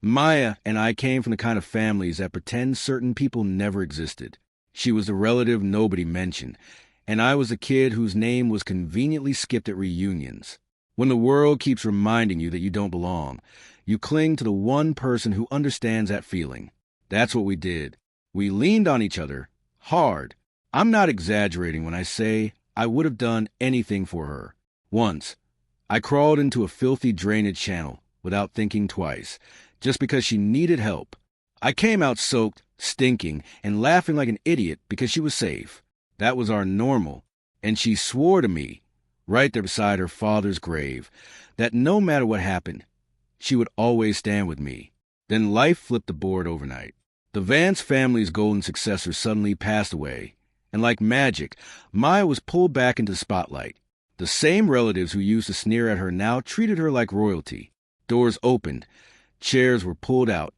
Maya and I came from the kind of families that pretend certain people never existed. She was the relative nobody mentioned, and I was the kid whose name was conveniently skipped at reunions. When the world keeps reminding you that you don't belong, you cling to the one person who understands that feeling. That's what we did. We leaned on each other, hard. I'm not exaggerating when I say I would have done anything for her. Once, I crawled into a filthy drainage channel without thinking twice, just because she needed help. I came out soaked, stinking, and laughing like an idiot because she was safe. That was our normal, and she swore to me, right there beside her father's grave, that no matter what happened, she would always stand with me. Then life flipped the board overnight. The Vance family's golden successor suddenly passed away, and like magic, Maya was pulled back into the spotlight. The same relatives who used to sneer at her now treated her like royalty. Doors opened, chairs were pulled out,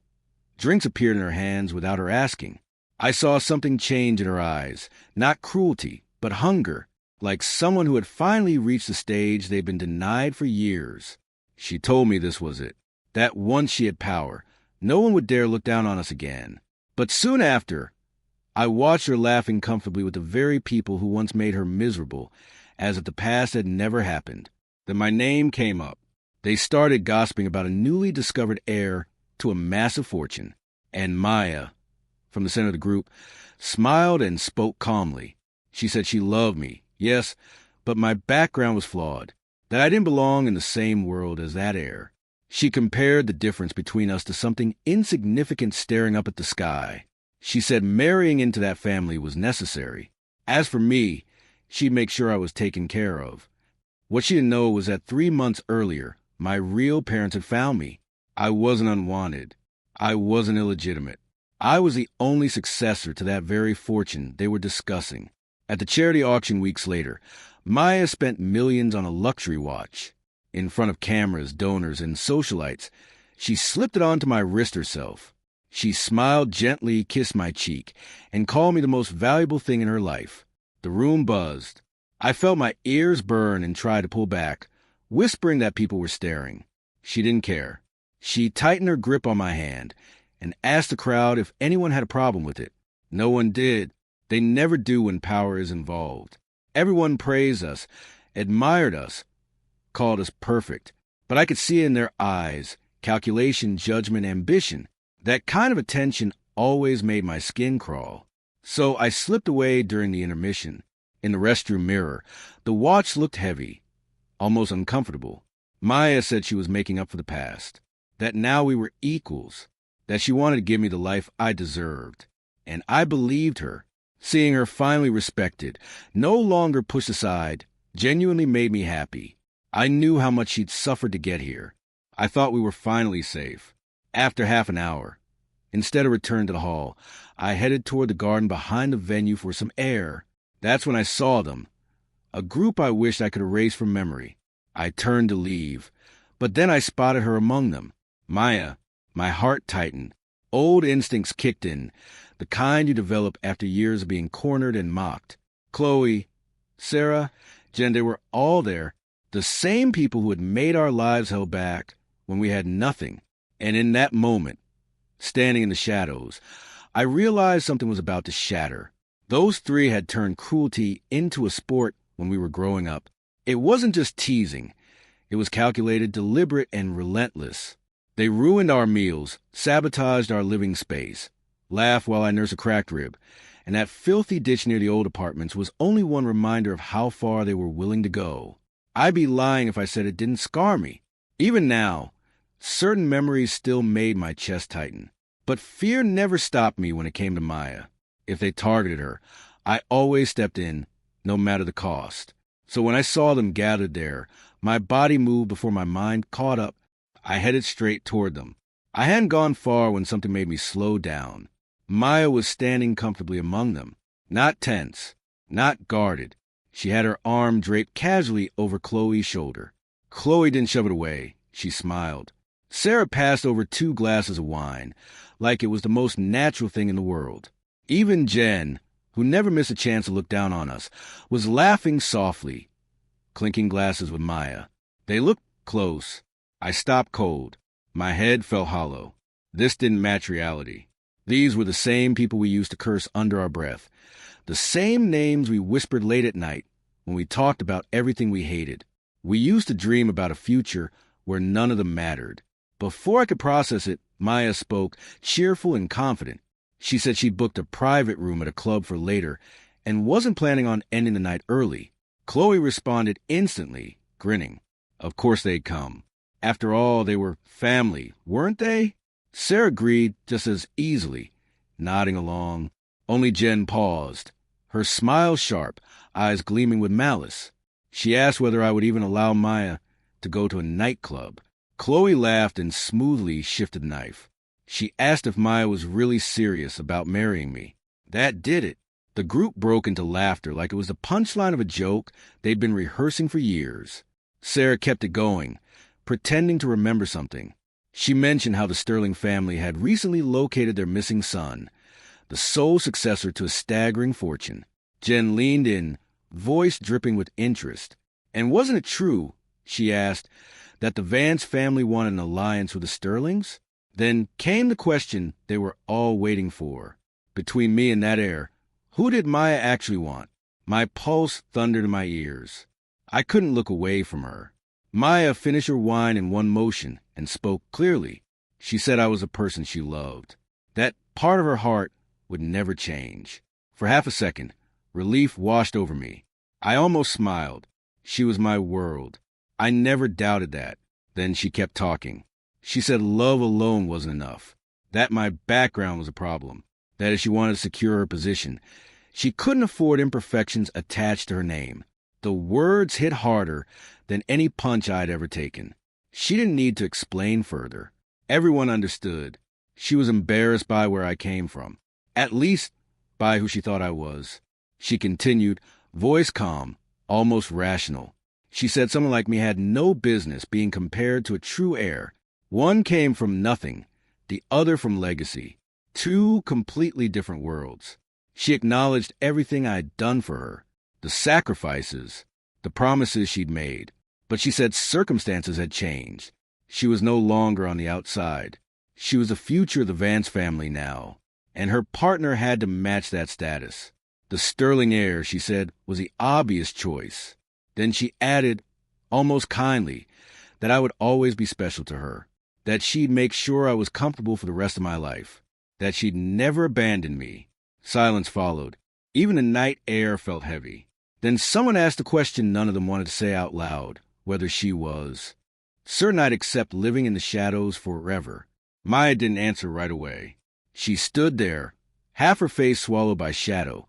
drinks appeared in her hands without her asking. I saw something change in her eyes, not cruelty, but hunger, like someone who had finally reached the stage they'd been denied for years. She told me this was it, that once she had power, no one would dare look down on us again. But soon after, I watched her laughing comfortably with the very people who once made her miserable, as if the past had never happened. Then my name came up. They started gossiping about a newly discovered heir to a massive fortune, and Maya, from the center of the group, smiled and spoke calmly. She said she loved me, yes, but my background was flawed, that I didn't belong in the same world as that heir. She compared the difference between us to something insignificant staring up at the sky. She said marrying into that family was necessary. As for me, she'd make sure I was taken care of. What she didn't know was that 3 months earlier, my real parents had found me. I wasn't unwanted. I wasn't illegitimate. I was the only successor to that very fortune they were discussing. At the charity auction weeks later, Maya spent millions on a luxury watch. In front of cameras, donors, and socialites, she slipped it onto my wrist herself. She smiled gently, kissed my cheek, and called me the most valuable thing in her life. The room buzzed. I felt my ears burn and tried to pull back, whispering that people were staring. She didn't care. She tightened her grip on my hand and asked the crowd if anyone had a problem with it. No one did. They never do when power is involved. Everyone praised us, admired us, called us perfect. But I could see in their eyes calculation, judgment, ambition. That kind of attention always made my skin crawl. So I slipped away during the intermission. In the restroom mirror, the watch looked heavy, almost uncomfortable. Maya said she was making up for the past, that now we were equals, that she wanted to give me the life I deserved. And I believed her. Seeing her finally respected, no longer pushed aside, genuinely made me happy. I knew how much she'd suffered to get here. I thought we were finally safe. After half an hour, instead of return to the hall, I headed toward the garden behind the venue for some air. That's when I saw them, a group I wished I could erase from memory. I turned to leave, but then I spotted her among them. Maya. My heart tightened. Old instincts kicked in, the kind you develop after years of being cornered and mocked. Chloe, Sarah, Jen, they were all there, the same people who had made our lives held back when we had nothing. And in that moment, standing in the shadows, I realized something was about to shatter. Those three had turned cruelty into a sport when we were growing up. It wasn't just teasing. It was calculated, deliberate, and relentless. They ruined our meals, sabotaged our living space, laughed while I nursed a cracked rib, and that filthy ditch near the old apartments was only one reminder of how far they were willing to go. I'd be lying if I said it didn't scar me. Even now, certain memories still made my chest tighten. But fear never stopped me when it came to Maya. If they targeted her, I always stepped in, no matter the cost. So when I saw them gathered there, my body moved before my mind caught up. I headed straight toward them. I hadn't gone far when something made me slow down. Maya was standing comfortably among them, not tense, not guarded. She had her arm draped casually over Chloe's shoulder. Chloe didn't shove it away. She smiled. Sarah passed over 2 glasses of wine, like it was the most natural thing in the world. Even Jen, who never missed a chance to look down on us, was laughing softly, clinking glasses with Maya. They looked close. I stopped cold. My head felt hollow. This didn't match reality. These were the same people we used to curse under our breath. The same names we whispered late at night when we talked about everything we hated. We used to dream about a future where none of them mattered. Before I could process it, Maya spoke, cheerful and confident. She said she'd booked a private room at a club for later and wasn't planning on ending the night early. Chloe responded instantly, grinning. Of course they'd come. After all, they were family, weren't they? Sarah agreed just as easily, nodding along. Only Jen paused, her smile sharp, eyes gleaming with malice. She asked whether I would even allow Maya to go to a nightclub. Chloe laughed and smoothly shifted the knife. She asked if Maya was really serious about marrying me. That did it. The group broke into laughter like it was the punchline of a joke they'd been rehearsing for years. Sarah kept it going, pretending to remember something. She mentioned how the Sterling family had recently located their missing son, the sole successor to a staggering fortune. Jen leaned in, voice dripping with interest. And wasn't it true, she asked, that the Vance family wanted an alliance with the Sterlings? Then came the question they were all waiting for. Between me and that heir, who did Maya actually want? My pulse thundered in my ears. I couldn't look away from her. Maya finished her wine in one motion and spoke clearly. She said I was a person she loved. That part of her heart would never change. For half a second, relief washed over me. I almost smiled. She was my world. I never doubted that. Then she kept talking. She said love alone wasn't enough, that my background was a problem, that if she wanted to secure her position, she couldn't afford imperfections attached to her name. The words hit harder than any punch I'd ever taken. She didn't need to explain further. Everyone understood. She was embarrassed by where I came from, at least by who she thought I was. She continued, voice calm, almost rational. She said someone like me had no business being compared to a true heir. One came from nothing, the other from legacy. Two completely different worlds. She acknowledged everything I'd done for her, the sacrifices, the promises she'd made. But she said circumstances had changed. She was no longer on the outside. She was the future of the Vance family now, and her partner had to match that status. The Sterling heir, she said, was the obvious choice. Then she added, almost kindly, that I would always be special to her, that she'd make sure I was comfortable for the rest of my life, that she'd never abandon me. Silence followed. Even the night air felt heavy. Then someone asked a question none of them wanted to say out loud, whether she was certain I'd accept living in the shadows forever. Maya didn't answer right away. She stood there, half her face swallowed by shadow,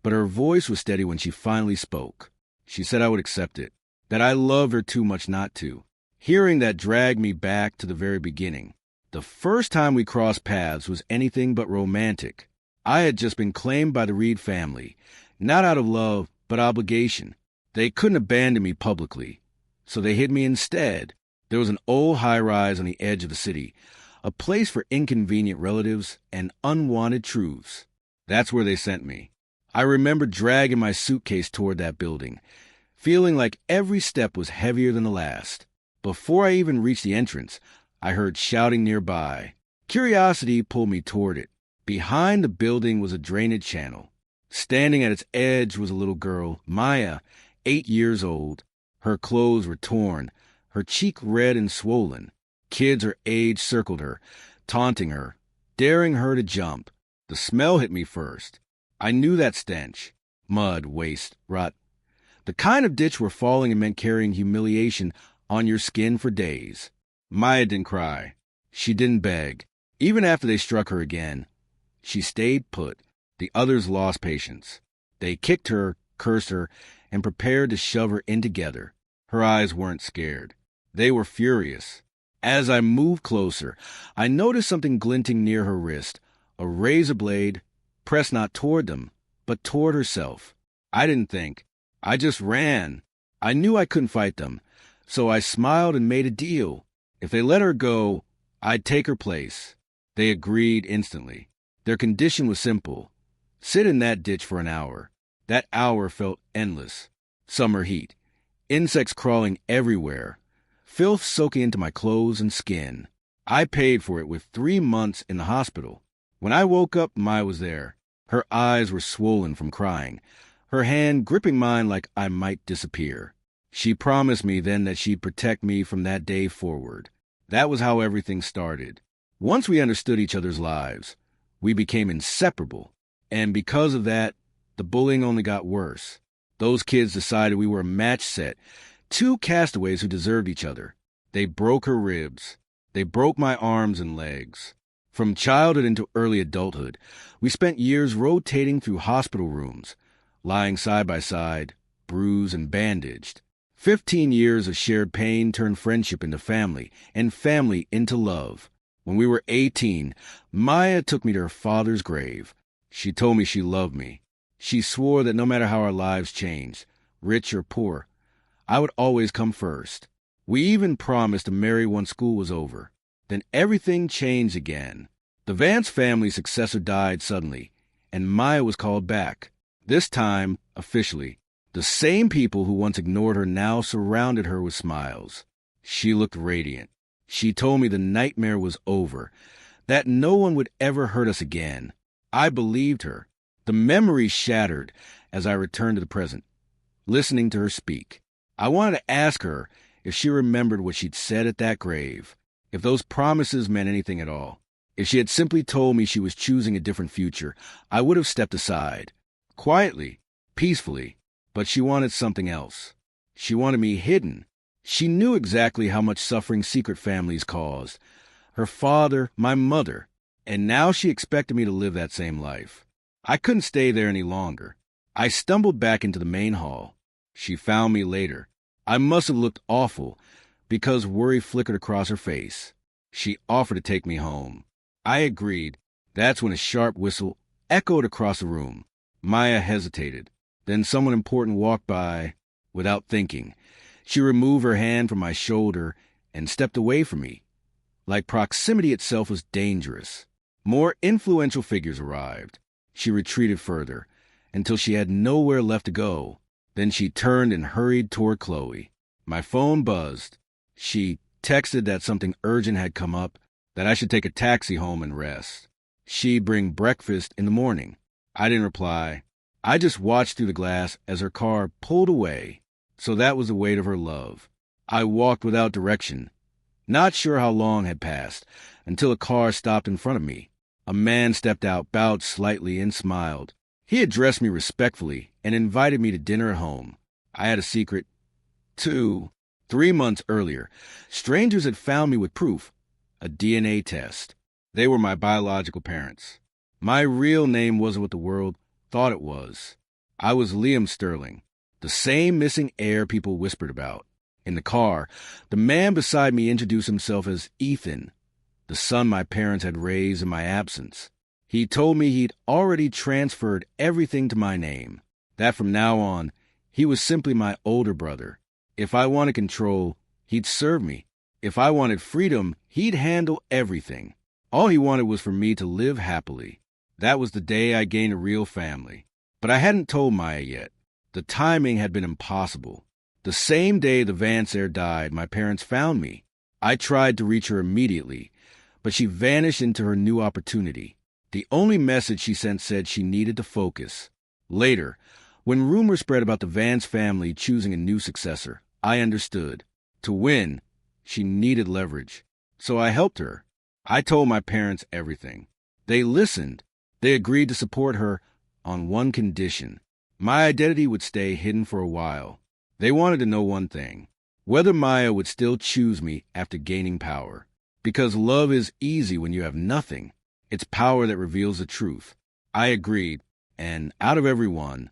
but her voice was steady when she finally spoke. She said I would accept it, that I loved her too much not to. Hearing that dragged me back to the very beginning. The first time we crossed paths was anything but romantic. I had just been claimed by the Reed family, not out of love, but obligation. They couldn't abandon me publicly, so they hid me instead. There was an old high-rise on the edge of the city, a place for inconvenient relatives and unwanted truths. That's where they sent me. I remember dragging my suitcase toward that building, feeling like every step was heavier than the last. Before I even reached the entrance, I heard shouting nearby. Curiosity pulled me toward it. Behind the building was a drainage channel. Standing at its edge was a little girl, Maya, 8 years old. Her clothes were torn, her cheek red and swollen. Kids her age circled her, taunting her, daring her to jump. The smell hit me first. I knew that stench. Mud, waste, rot. The kind of ditch where falling meant carrying humiliation on your skin for days. Maya didn't cry. She didn't beg. Even after they struck her again, she stayed put. The others lost patience. They kicked her, cursed her, and prepared to shove her in together. Her eyes weren't scared. They were furious. As I moved closer, I noticed something glinting near her wrist, a razor blade, pressed not toward them, but toward herself. I didn't think. I just ran. I knew I couldn't fight them, so I smiled and made a deal. If they let her go, I'd take her place. They agreed instantly. Their condition was simple. Sit in that ditch for an hour. That hour felt endless. Summer heat. Insects crawling everywhere. Filth soaking into my clothes and skin. I paid for it with 3 months in the hospital. When I woke up, Maya was there. Her eyes were swollen from crying, her hand gripping mine like I might disappear. She promised me then that she'd protect me from that day forward. That was how everything started. Once we understood each other's lives, we became inseparable. And because of that, the bullying only got worse. Those kids decided we were a match set, two castaways who deserved each other. They broke her ribs. They broke my arms and legs. From childhood into early adulthood, we spent years rotating through hospital rooms, lying side by side, bruised and bandaged. 15 years of shared pain turned friendship into family, and family into love. When we were 18, Maya took me to her father's grave. She told me she loved me. She swore that no matter how our lives changed, rich or poor, I would always come first. We even promised to marry once school was over. Then everything changed again. The Vance family's successor died suddenly, and Maya was called back. This time, officially. The same people who once ignored her now surrounded her with smiles. She looked radiant. She told me the nightmare was over, that no one would ever hurt us again. I believed her. The memory shattered as I returned to the present, listening to her speak. I wanted to ask her if she remembered what she'd said at that grave, if those promises meant anything at all. If she had simply told me she was choosing a different future, I would have stepped aside, quietly, peacefully. But she wanted something else. She wanted me hidden. She knew exactly how much suffering secret families caused. Her father, my mother. And now she expected me to live that same life. I couldn't stay there any longer. I stumbled back into the main hall. She found me later. I must have looked awful, because worry flickered across her face. She offered to take me home. I agreed. That's when a sharp whistle echoed across the room. Maya hesitated. Then someone important walked by. Without thinking, she removed her hand from my shoulder and stepped away from me, like proximity itself was dangerous. More influential figures arrived. She retreated further, until she had nowhere left to go. Then she turned and hurried toward Chloe. My phone buzzed. She texted that something urgent had come up, that I should take a taxi home and rest. She'd bring breakfast in the morning. I didn't reply. I just watched through the glass as her car pulled away. So that was the weight of her love. I walked without direction, not sure how long had passed, until a car stopped in front of me. A man stepped out, bowed slightly, and smiled. He addressed me respectfully and invited me to dinner at home. I had a secret. 3 months earlier, strangers had found me with proof, a DNA test. They were my biological parents. My real name wasn't what the world thought it was. I was Liam Sterling, the same missing heir people whispered about. In the car, the man beside me introduced himself as Ethan, the son my parents had raised in my absence. He told me he'd already transferred everything to my name, that from now on, he was simply my older brother. If I wanted control, he'd serve me. If I wanted freedom, he'd handle everything. All he wanted was for me to live happily. That was the day I gained a real family. But I hadn't told Maya yet. The timing had been impossible. The same day the Vance heir died, my parents found me. I tried to reach her immediately, but she vanished into her new opportunity. The only message she sent said she needed to focus. Later, when rumors spread about the Vance family choosing a new successor, I understood. To win, she needed leverage. So I helped her. I told my parents everything. They listened. They agreed to support her on one condition. My identity would stay hidden for a while. They wanted to know one thing, whether Maya would still choose me after gaining power. Because love is easy when you have nothing. It's power that reveals the truth. I agreed, and out of everyone,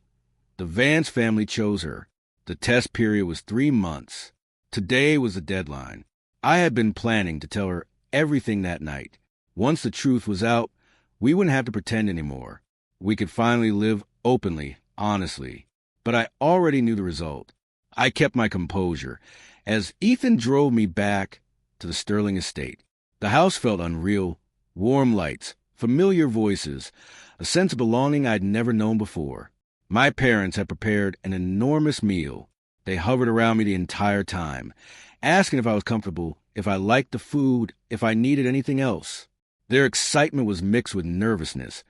the Vance family chose her. The test period was 3 months. Today was the deadline. I had been planning to tell her everything that night. Once the truth was out, we wouldn't have to pretend anymore. We could finally live openly, honestly. But I already knew the result. I kept my composure as Ethan drove me back to the Sterling estate. The house felt unreal. Warm lights, familiar voices, a sense of belonging I'd never known before. My parents had prepared an enormous meal. They hovered around me the entire time, asking if I was comfortable if I liked the food, if I needed anything else. Their excitement was mixed with nervousness,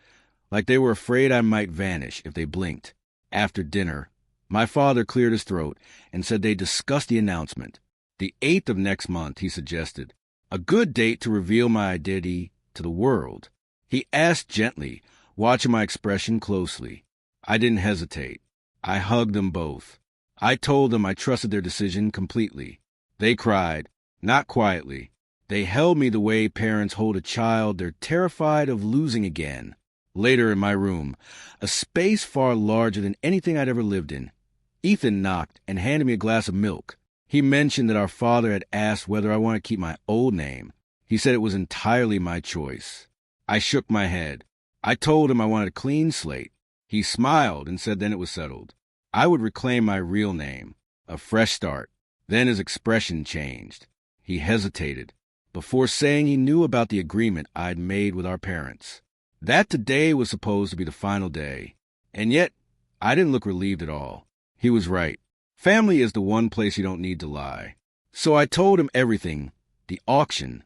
like they were afraid I might vanish if they blinked. After dinner, my father cleared his throat and said they discussed the announcement. The 8th of next month, he suggested. A good date to reveal my identity to the world. He asked gently, watching my expression closely. I didn't hesitate. I hugged them both. I told them I trusted their decision completely. They cried, not quietly. They held me the way parents hold a child they're terrified of losing again. Later in my room, a space far larger than anything I'd ever lived in, Ethan knocked and handed me a glass of milk. He mentioned that our father had asked whether I wanted to keep my old name. He said it was entirely my choice. I shook my head. I told him I wanted a clean slate. He smiled and said then it was settled. I would reclaim my real name, a fresh start. Then his expression changed. He hesitated, before saying he knew about the agreement I'd made with our parents. That today was supposed to be the final day. And yet, I didn't look relieved at all. He was right. Family is the one place you don't need to lie. So I told him everything, the auction,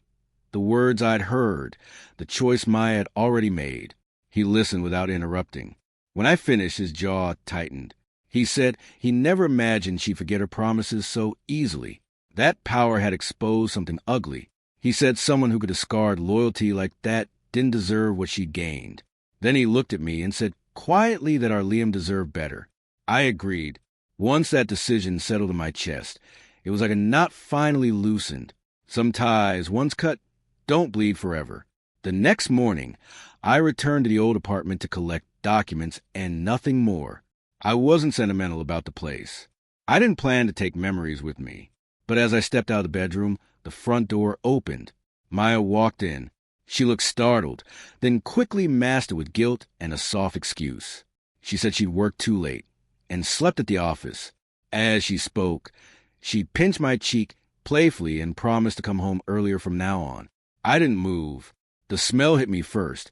the words I'd heard, the choice Maya had already made. He listened without interrupting. When I finished, his jaw tightened. He said he never imagined she'd forget her promises so easily. That power had exposed something ugly. He said someone who could discard loyalty like that didn't deserve what she'd gained. Then he looked at me and said quietly that our Liam deserved better. I agreed. Once that decision settled in my chest, it was like a knot finally loosened. Some ties, once cut, don't bleed forever. The next morning, I returned to the old apartment to collect documents and nothing more. I wasn't sentimental about the place. I didn't plan to take memories with me. But as I stepped out of the bedroom, the front door opened. Maya walked in. She looked startled, then quickly masked it with guilt and a soft excuse. She said she'd worked too late and slept at the office. As she spoke, she pinched my cheek playfully and promised to come home earlier from now on. I didn't move. The smell hit me first.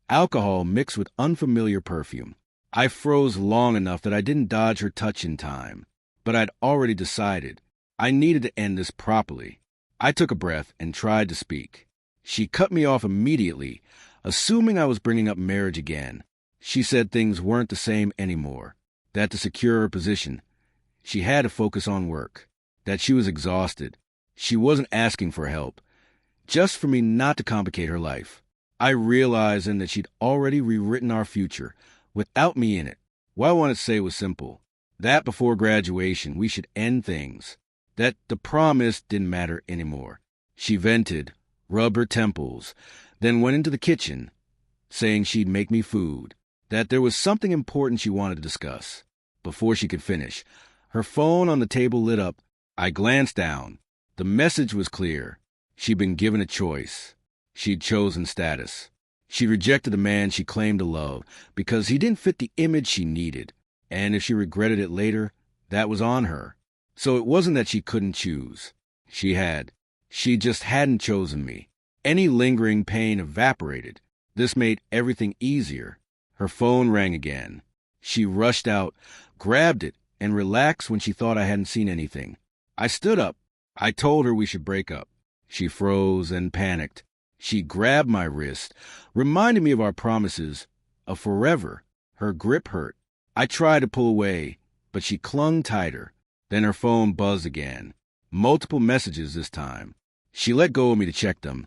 Alcohol mixed with unfamiliar perfume. I froze long enough that I didn't dodge her touch in time. But I'd already decided I needed to end this properly. I took a breath and tried to speak. She cut me off immediately, assuming I was bringing up marriage again. She said things weren't the same anymore, that to secure her position, she had to focus on work, that she was exhausted. She wasn't asking for help, just for me not to complicate her life. I realized then that she'd already rewritten our future, without me in it. What I wanted to say was simple, that before graduation we should end things, that the promise didn't matter anymore. She vented, rubbed her temples, then went into the kitchen, saying she'd make me food, that there was something important she wanted to discuss. Before she could finish, her phone on the table lit up. I glanced down. The message was clear. She'd been given a choice. She'd chosen status. She rejected the man she claimed to love because he didn't fit the image she needed, and if she regretted it later, that was on her. So it wasn't that she couldn't choose. She had. She just hadn't chosen me. Any lingering pain evaporated. This made everything easier. Her phone rang again. She rushed out, grabbed it, and relaxed when she thought I hadn't seen anything. I stood up. I told her we should break up. She froze and panicked. She grabbed my wrist, reminded me of our promises of forever. Her grip hurt. I tried to pull away, but she clung tighter. Then her phone buzzed again. Multiple messages this time. She let go of me to check them,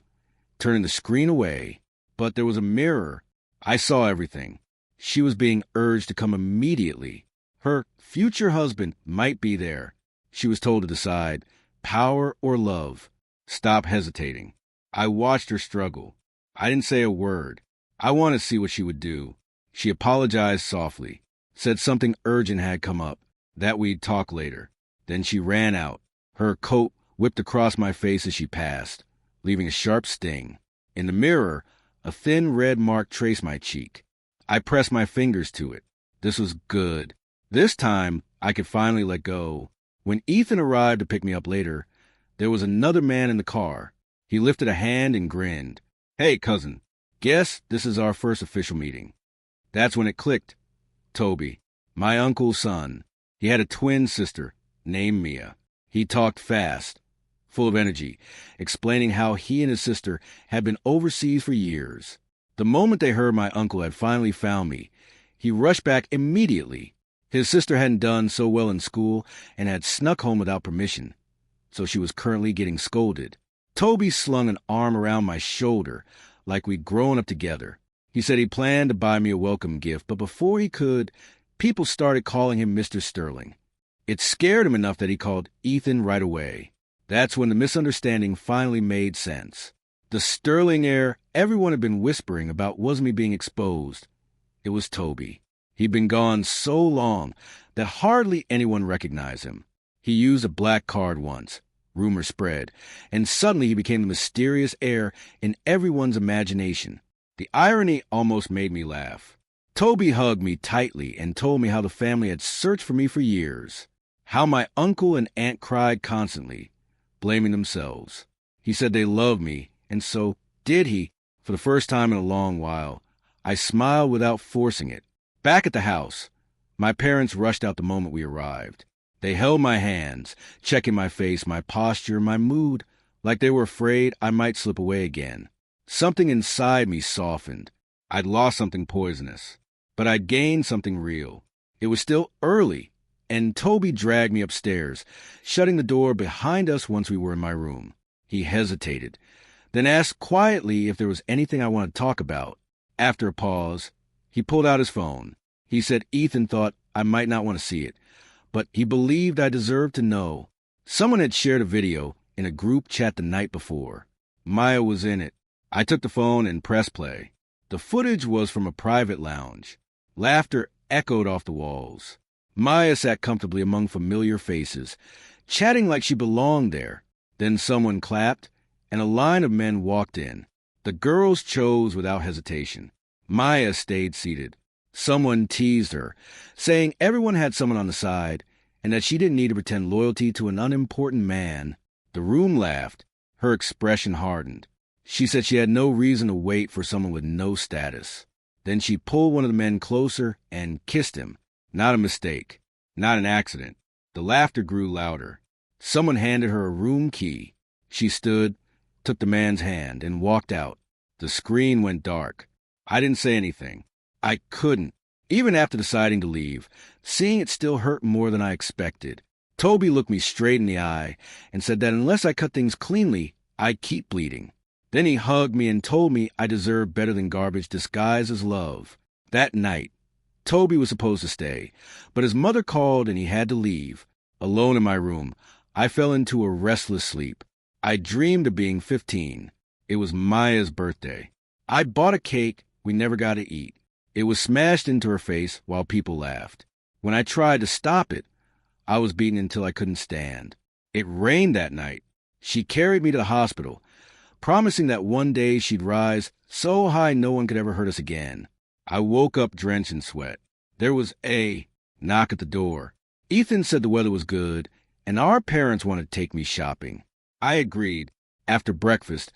turning the screen away. But there was a mirror. I saw everything. She was being urged to come immediately. Her future husband might be there. She was told to decide, power or love. Stop hesitating. I watched her struggle. I didn't say a word. I wanted to see what she would do. She apologized softly, said something urgent had come up, that we'd talk later. Then she ran out. Her coat whipped across my face as she passed, leaving a sharp sting. In the mirror, a thin red mark traced my cheek. I pressed my fingers to it. This was good. This time, I could finally let go. When Ethan arrived to pick me up later, there was another man in the car. He lifted a hand and grinned. Hey, cousin, guess this is our first official meeting. That's when it clicked. Toby, my uncle's son. He had a twin sister named Mia. He talked fast, full of energy, explaining how he and his sister had been overseas for years. The moment they heard my uncle had finally found me, he rushed back immediately. His sister hadn't done so well in school and had snuck home without permission, so she was currently getting scolded. Toby slung an arm around my shoulder like we'd grown up together. He said he planned to buy me a welcome gift, but before he could, people started calling him Mr. Sterling. It scared him enough that he called Ethan right away. That's when the misunderstanding finally made sense. The Sterling heir everyone had been whispering about wasn't me being exposed. It was Toby. He'd been gone so long that hardly anyone recognized him. He used a black card once, rumor spread, and suddenly he became the mysterious heir in everyone's imagination. The irony almost made me laugh. Toby hugged me tightly and told me how the family had searched for me for years, how my uncle and aunt cried constantly, blaming themselves. He said they loved me, and so did he. For the first time in a long while, I smiled without forcing it. Back at the house, my parents rushed out the moment we arrived. They held my hands, checking my face, my posture, my mood, like they were afraid I might slip away again. Something inside me softened. I'd lost something poisonous, but I'd gained something real. It was still early, and Toby dragged me upstairs, shutting the door behind us once we were in my room. He hesitated, then asked quietly if there was anything I wanted to talk about. After a pause, he pulled out his phone. He said Ethan thought I might not want to see it, but he believed I deserved to know. Someone had shared a video in a group chat the night before. Maya was in it. I took the phone and pressed play. The footage was from a private lounge. Laughter echoed off the walls. Maya sat comfortably among familiar faces, chatting like she belonged there. Then someone clapped, and a line of men walked in. The girls chose without hesitation. Maya stayed seated. Someone teased her, saying everyone had someone on the side, and that she didn't need to pretend loyalty to an unimportant man. The room laughed. Her expression hardened. She said she had no reason to wait for someone with no status. Then she pulled one of the men closer and kissed him. Not a mistake. Not an accident. The laughter grew louder. Someone handed her a room key. She stood, took the man's hand, and walked out. The screen went dark. I didn't say anything. I couldn't. Even after deciding to leave, seeing it still hurt more than I expected. Toby looked me straight in the eye and said that unless I cut things cleanly, I'd keep bleeding. Then he hugged me and told me I deserved better than garbage disguised as love. That night, Toby was supposed to stay, but his mother called and he had to leave. Alone in my room, I fell into a restless sleep. I dreamed of being 15. It was Maya's birthday. I bought a cake we never got to eat. It was smashed into her face while people laughed. When I tried to stop it, I was beaten until I couldn't stand. It rained that night. She carried me to the hospital, promising that one day she'd rise so high no one could ever hurt us again. I woke up drenched in sweat. There was a knock at the door. Ethan said the weather was good, and our parents wanted to take me shopping. I agreed. After breakfast,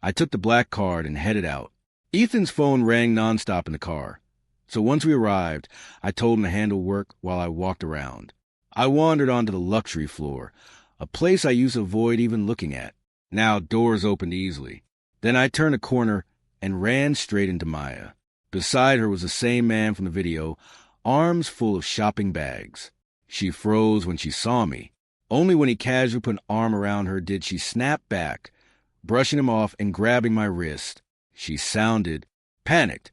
I took the black card and headed out. Ethan's phone rang nonstop in the car. So once we arrived, I told him to handle work while I walked around. I wandered onto the luxury floor, a place I used to avoid even looking at. Now doors opened easily. Then I turned a corner and ran straight into Maya. Beside her was the same man from the video, arms full of shopping bags. She froze when she saw me. Only when he casually put an arm around her did she snap back, brushing him off and grabbing my wrist. She sounded panicked,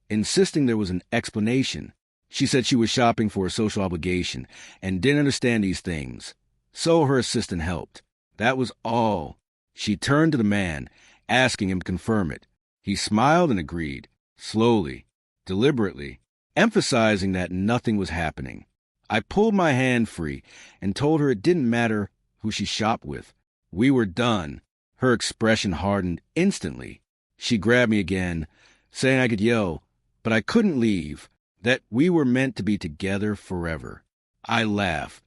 insisting there was an explanation. She said she was shopping for a social obligation and didn't understand these things. So her assistant helped. That was all. She turned to the man, asking him to confirm it. He smiled and agreed, slowly, deliberately, emphasizing that nothing was happening. I pulled my hand free and told her it didn't matter who she shopped with. We were done. Her expression hardened instantly. She grabbed me again, saying I could yell, but I couldn't leave, that we were meant to be together forever. I laughed,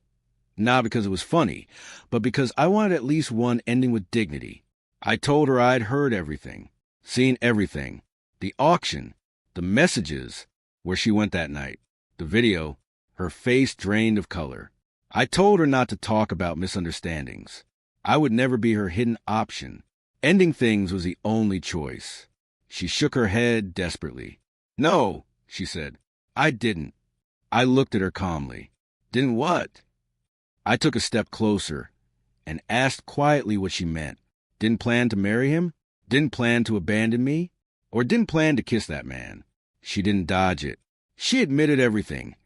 not because it was funny, but because I wanted at least one ending with dignity. I told her I'd heard everything, seen everything, the auction, the messages, where she went that night, the video, her face drained of color. I told her not to talk about misunderstandings. I would never be her hidden option. Ending things was the only choice. She shook her head desperately. "No," she said. "I didn't." I looked at her calmly. "Didn't what?" I took a step closer and asked quietly what she meant. Didn't plan to marry him? Didn't plan to abandon me? Or didn't plan to kiss that man? She didn't dodge it. She admitted everything,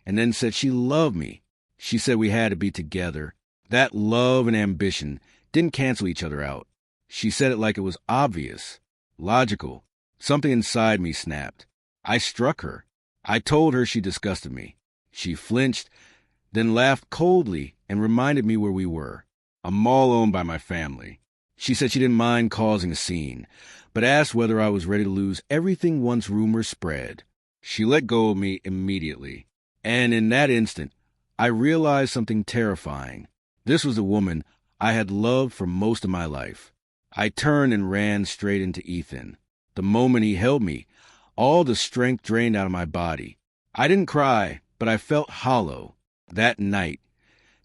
and then said she loved me. She said we had to be together. That love and ambition didn't cancel each other out. She said it like it was obvious, logical. Something inside me snapped. I struck her. I told her she disgusted me. She flinched, then laughed coldly and reminded me where we were, a mall owned by my family. She said she didn't mind causing a scene, but asked whether I was ready to lose everything once rumors spread. She let go of me immediately, and in that instant, I realized something terrifying. This was a woman I had loved for most of my life. I turned and ran straight into Ethan. The moment he held me, all the strength drained out of my body. I didn't cry, but I felt hollow. That night,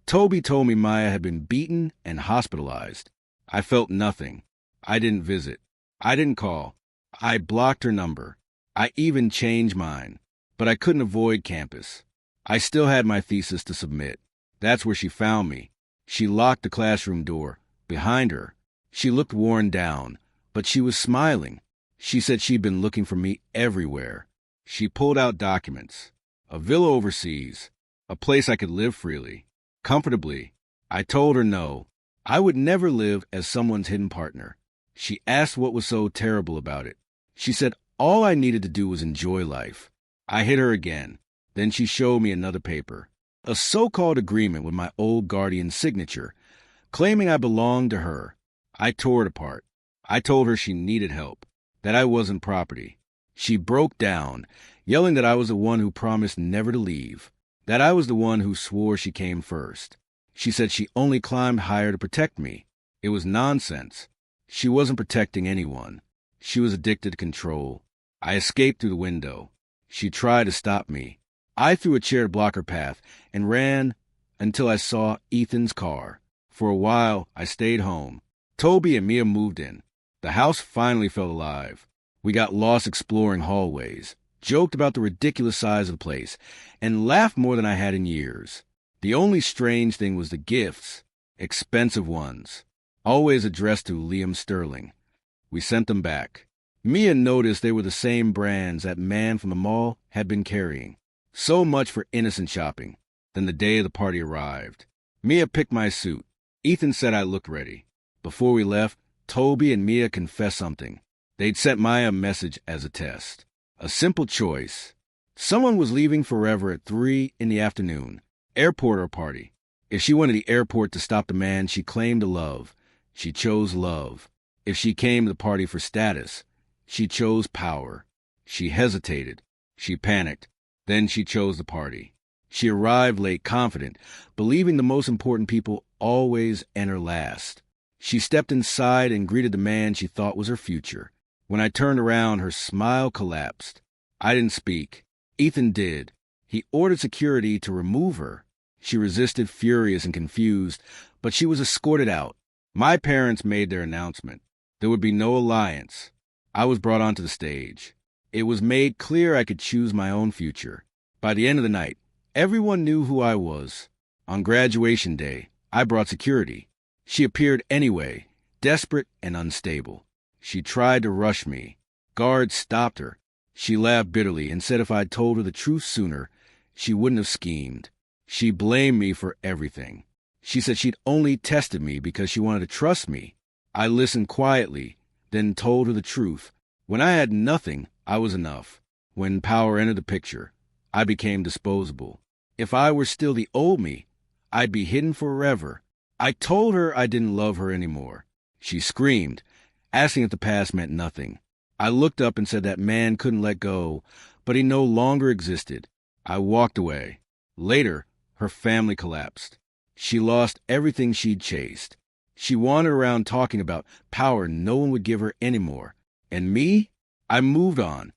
Toby told me Maya had been beaten and hospitalized. I felt nothing. I didn't visit. I didn't call. I blocked her number. I even changed mine. But I couldn't avoid campus. I still had my thesis to submit. That's where she found me. She locked the classroom door behind her. She looked worn down, but she was smiling. She said she'd been looking for me everywhere. She pulled out documents. A villa overseas. A place I could live freely, comfortably. I told her no. I would never live as someone's hidden partner. She asked what was so terrible about it. She said all I needed to do was enjoy life. I hit her again. Then she showed me another paper. A so-called agreement with my old guardian's signature, claiming I belonged to her. I tore it apart. I told her she needed help, that I wasn't property. She broke down, yelling that I was the one who promised never to leave, that I was the one who swore she came first. She said she only climbed higher to protect me. It was nonsense. She wasn't protecting anyone. She was addicted to control. I escaped through the window. She tried to stop me. I threw a chair to block her path and ran until I saw Ethan's car. For a while, I stayed home. Toby and Mia moved in. The house finally felt alive. We got lost exploring hallways, joked about the ridiculous size of the place, and laughed more than I had in years. The only strange thing was the gifts, expensive ones, always addressed to Liam Sterling. We sent them back. Mia noticed they were the same brands that man from the mall had been carrying. So much for innocent shopping. Then the day of the party arrived. Mia picked my suit. Ethan said I looked ready. Before we left, Toby and Mia confessed something. They'd sent Maya a message as a test. A simple choice. Someone was leaving forever at 3 in the afternoon. Airport or party. If she went to the airport to stop the man she claimed to love, she chose love. If she came to the party for status, she chose power. She hesitated. She panicked. Then she chose the party. She arrived late confident, believing the most important people always enter last. She stepped inside and greeted the man she thought was her future. When I turned around, her smile collapsed. I didn't speak. Ethan did. He ordered security to remove her. She resisted, furious and confused, but she was escorted out. My parents made their announcement. There would be no alliance. I was brought onto the stage. It was made clear I could choose my own future. By the end of the night, everyone knew who I was. On graduation day, I brought security. She appeared anyway, desperate and unstable. She tried to rush me. Guards stopped her. She laughed bitterly and said if I'd told her the truth sooner, she wouldn't have schemed. She blamed me for everything. She said she'd only tested me because she wanted to trust me. I listened quietly, then told her the truth. When I had nothing, I was enough. When power entered the picture, I became disposable. If I were still the old me, I'd be hidden forever. I told her I didn't love her anymore. She screamed, asking if the past meant nothing. I looked up and said that man couldn't let go, but he no longer existed. I walked away. Later, her family collapsed. She lost everything she'd chased. She wandered around talking about power no one would give her anymore. And me? I moved on.